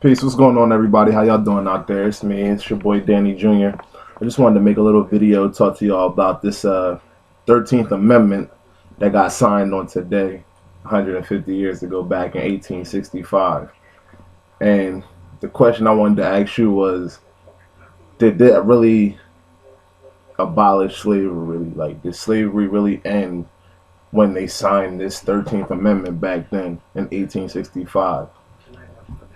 Peace, what's going on, everybody? How y'all doing out there? It's me, it's your boy Danny Jr. I just wanted to make a little video, talk to y'all about this 13th Amendment that got signed on today, 150 years ago, back in 1865. And the question I wanted to ask you was, did that really abolish slavery? Like, did slavery really end when they signed this 13th Amendment back then in 1865?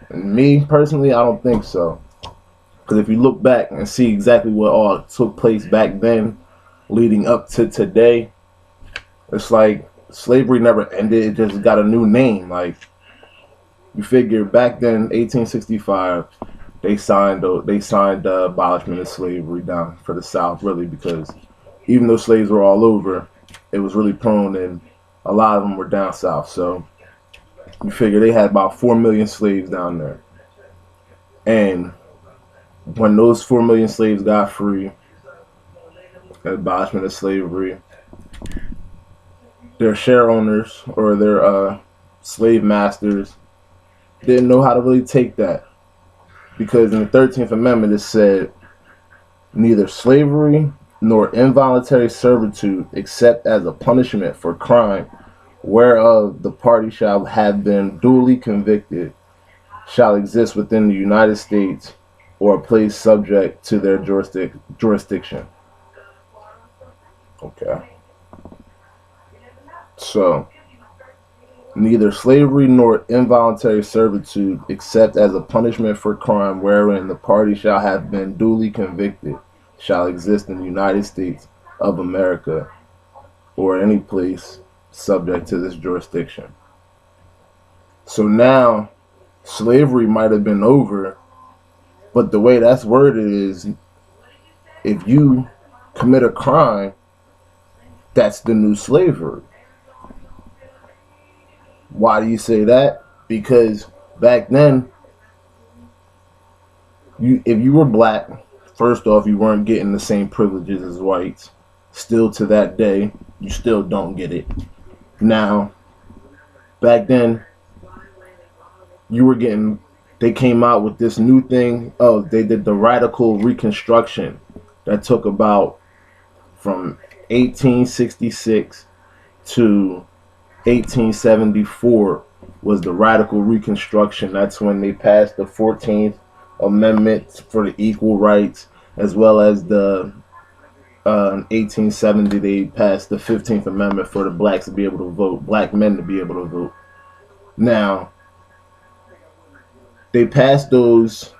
And me, personally, I don't think so. Because if you look back and see exactly what all took place back then, leading up to today, it's like slavery never ended. It just got a new name. Like, you figure back then, 1865, they signed the abolishment of slavery down for the South, really, because even though slaves were all over, it was really prone, and a lot of them were down south. So you figure they had about 4 million slaves down there, and when those 4 million slaves got free, the abolishment of slavery, their share owners or their slave masters didn't know how to really take that, because in the 13th Amendment it said neither slavery nor involuntary servitude except as a punishment for crime whereof the party shall have been duly convicted shall exist within the United States or a place subject to their jurisdiction. Okay. So, neither slavery nor involuntary servitude, except as a punishment for crime wherein the party shall have been duly convicted, shall exist in the United States of America or any place subject to this jurisdiction. So now, slavery might have been over, but the way that's worded is, if you commit a crime, that's the new slavery. Why do you say that? Because back then, if you were black, first off, you weren't getting the same privileges as whites. Still to that day, you still don't get it. Now, back then, they came out with this new thing. Oh, they did the radical reconstruction that took about from 1866 to 1874 was the radical reconstruction. That's when they passed the 14th Amendment for the equal rights, as well as the in 1870 they passed the 15th Amendment for the blacks to be able to vote, black men to be able to vote. Now, they passed those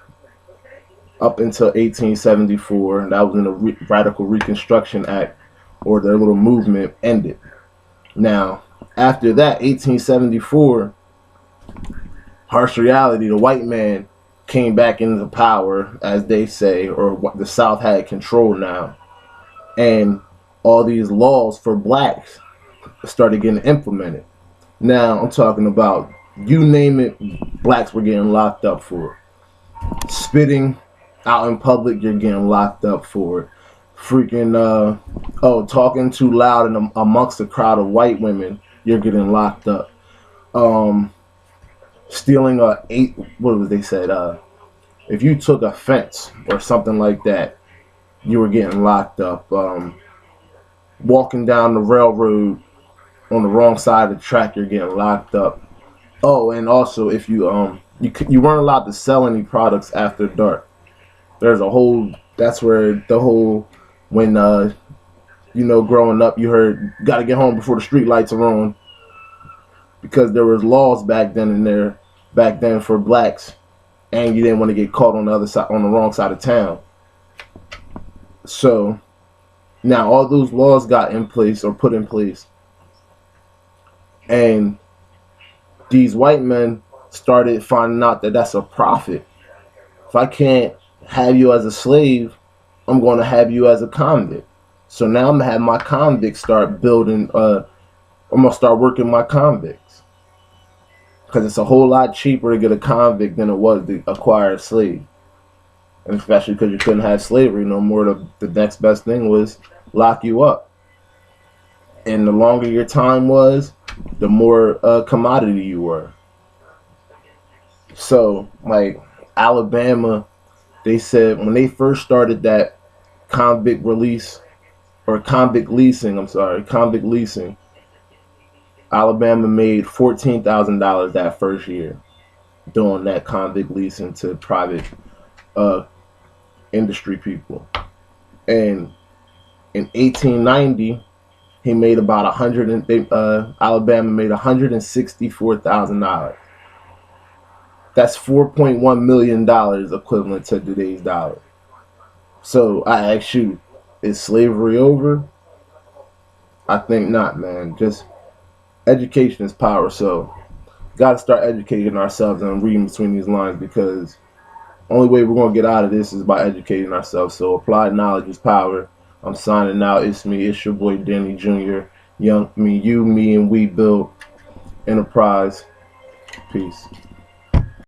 up until 1874, and that was when the Radical Reconstruction Act, or their little movement, ended. Now, after that, 1874, harsh reality, the white man came back into power, as they say, or what the South had control now. And all these laws for blacks started getting implemented. Now, I'm talking about, you name it, blacks were getting locked up for it. Spitting out in public, you're getting locked up for it. Freaking, talking too loud amongst a crowd of white women, you're getting locked up. Stealing what was they said? If you took a fence or something like that, you were getting locked up. Walking down the railroad on the wrong side of the track, you're getting locked up. Oh, and also, if you weren't allowed to sell any products after dark. That's where the whole, when growing up, you heard gotta get home before the street lights are on, because there was laws back then for blacks, and you didn't want to get caught on the other side, on the wrong side of town. So now all those laws got in place, or put in place, and these white men started finding out that that's a profit. If I can't have you as a slave, I'm going to have you as a convict. So now I'm going to have my convicts start building, I'm going to start working my convicts. Because it's a whole lot cheaper to get a convict than it was to acquire a slave. And especially because you couldn't have slavery no more, the next best thing was lock you up. And the longer your time was, the more commodity you were. So, like, Alabama, they said when they first started that convict release or convict leasing, convict leasing, Alabama made $14,000 that first year doing that convict leasing to private uh, industry people. And in 1890, he made about Alabama made $164,000. That's $4.1 million equivalent to today's dollar. So I ask you, is slavery over? I think not, man. Just education is power. So got to start educating ourselves and reading between these lines, because only way we're gonna get out of this is by educating ourselves. So applied knowledge is power. I'm signing out. It's me. It's your boy Danny Jr. Me, and we build enterprise. Peace.